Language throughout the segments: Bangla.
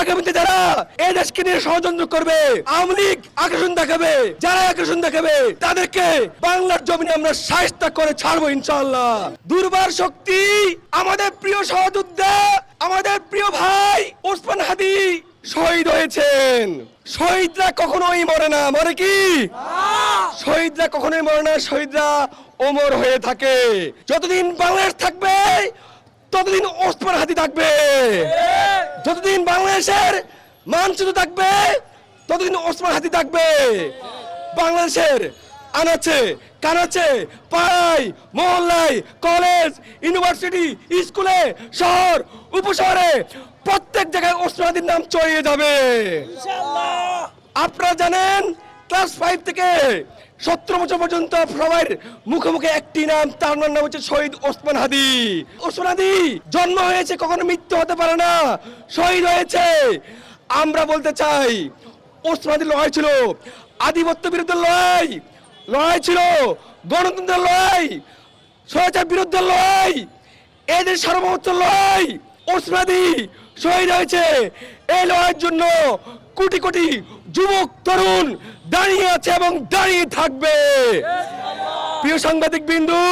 আগামীতে যারা এই দেশকে নিয়ে ষড়যন্ত্র করবে, আওয়ামী লীগ আগ্রাসন দেখাবে, যারা আগ্রাসন দেখাবে তাদেরকে বাংলার জমিনে আমরা শায়েস্তা করে ছাড়বো ইনশাআল্লাহ। দুর্বার শক্তি আমাদের প্রিয় সহযোদ্ধা, আমাদের প্রিয় ভাই ওসমান হাদি শহীদ হয়েছেন। শহীদরা কখনোই মরে না, মরে কি? শহীদরা কখনোই মরে না, শহীদরা অমর হয়ে থাকে। যতদিন বাংলাদেশ থাকবে ততদিন ওসমান হাদি থাকবে, যতদিন বাংলাদেশের মানচিত্র থাকবে ততদিন ওসমান হাদি থাকবে। বাংলাদেশের আনাচে কানাচে, পাড়ায় মহল্লায়, কলেজ, ইউনিভার্সিটি, স্কুলে, শহর, উপশহরে প্রত্যেক জায়গায় ওসমান হাদির নাম ছড়িয়ে যাবে। আপনারা জানেন ক্লাস 5 থেকে 17 বছর পর্যন্ত সবার মুখে মুখে একটি নাম, তার নাম হচ্ছে শহীদ ওসমান হাদি। ওসমান হাদি জন্ম হয়েছে, কখনো মৃত্যু হতে পারে না, শহীদ হয়েছে। আমরা বলতে চাই ওসমান হাদির লড়াই ছিল আধিপত্য বিরুদ্ধে লড়াই, লড়াই ছিল গণতন্ত্রের লড়াই, স্বৈরাচার বিরুদ্ধে লড়াই, এদের সার্বভৌমত্বের লড়াই। ওসমান হাদি শহীদ হয়েছে। এই লড়াইয়ের জন্য কোটি কোটি যুবক তরুণ দাঁড়িয়ে আছে এবং দাঁড়িয়ে থাকবে। প্রিয় সাংবাদিক বিন্দু,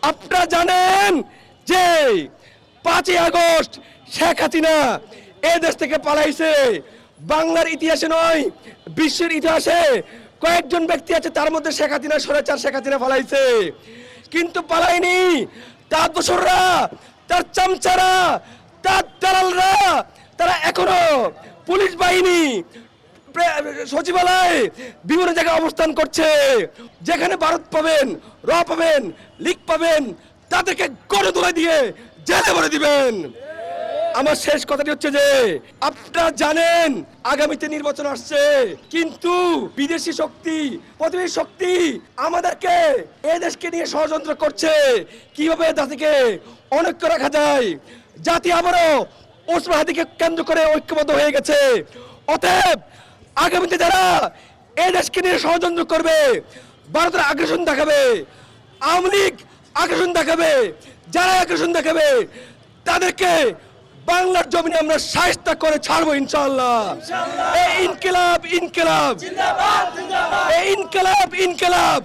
আপনারা জানেন যে 5ই আগস্ট শেখ হাসিনা এই দেশ থেকে পালাইছে। বাংলার ইতিহাসে নয়, বিশ্বের ইতিহাসে কয়েকজন ব্যক্তি আছে, তার মধ্যে শেখ হাসিনা, স্বৈরাচার শেখ হাসিনা পালাইছে। কিন্তু পালায়নি তার দোসররা, তার চামচারা, তার দালালরা। তারা এখনো পুলিশ বাহিনী, সচিবালয়, বিভিন্ন জায়গায় অবস্থান করছে। যেখানে ভারত পাবেন, র পাবেন, লীগ পাবেন, তাদেরকে গণধোলাই দিয়ে জেলে ভরে দিবেন। আমার শেষ কথাটি হচ্ছে যে আপনারা জানেন আগামীতে নির্বাচন আসছে, কিন্তু বিদেশি শক্তি, প্রতিবেশী শক্তি আমাদেরকে এই দেশকে নিয়ে ষড়যন্ত্র করছে। কিভাবে জাতিকে অনৈক্য রাখা যায়? জাতি আবারও ওসমান হাদিকে কেন্দ্র করে ঐক্যবদ্ধ হয়ে গেছে। অতএব আগামীতে যারা এই দেশকে নিয়ে ষড়যন্ত্র করবে, ভারতের আগ্রাসন দেখাবে, আওয়ামী লীগ আগ্রাসন দেখাবে, যারা আগ্রাসন দেখাবে তাদেরকে বাংলার জমিনে আমরা শায়েস্তা করে ছাড়বো ইনশাআল্লাহ। এই ইনকিলাব ইনকিলাব, এই ইনকিলাব ইনকিলাব।